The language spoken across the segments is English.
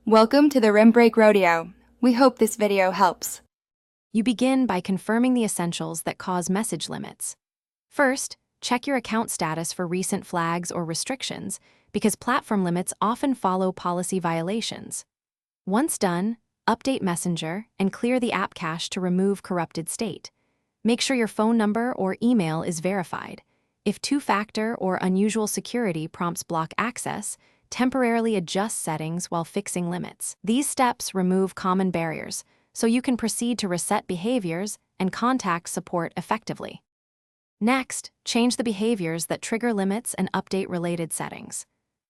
Welcome to the Rim Break Rodeo. We hope this video helps. You begin by confirming the essentials that cause message limits. First, check your account status for recent flags or restrictions, because platform limits often follow policy violations. Once done, update Messenger and clear the app cache to remove corrupted state. Make sure your phone number or email is verified. If two-factor or unusual security prompts block access, temporarily adjust settings while fixing limits. These steps remove common barriers, so you can proceed to reset behaviors and contact support effectively. Next, change the behaviors that trigger limits and update related settings.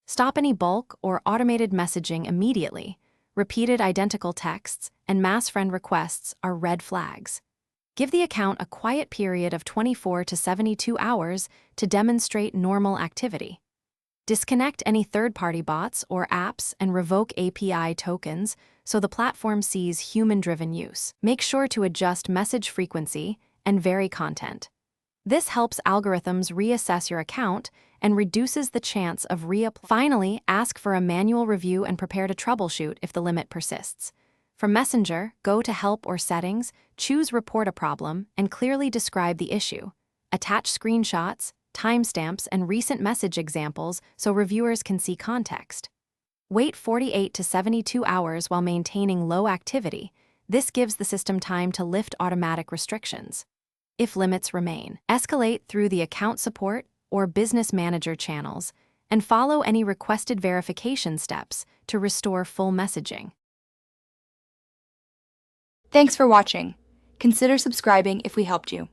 Stop any bulk or automated messaging immediately. Repeated identical texts and mass friend requests are red flags. Give the account a quiet period of 24 to 72 hours to demonstrate normal activity. Disconnect any third-party bots or apps and revoke API tokens so the platform sees human-driven use. Make sure to adjust message frequency and vary content. This helps algorithms reassess your account and reduces the chance of reapply. Finally, ask for a manual review and prepare to troubleshoot if the limit persists. From Messenger, go to Help or Settings, choose Report a Problem, and clearly describe the issue. Attach screenshots, timestamps, and recent message examples so reviewers can see context. Wait 48 to 72 hours while maintaining low activity. This gives the system time to lift automatic restrictions. If limits remain, escalate through the account support or business manager channels and follow any requested verification steps to restore full messaging. Thanks for watching. Consider subscribing if we helped you.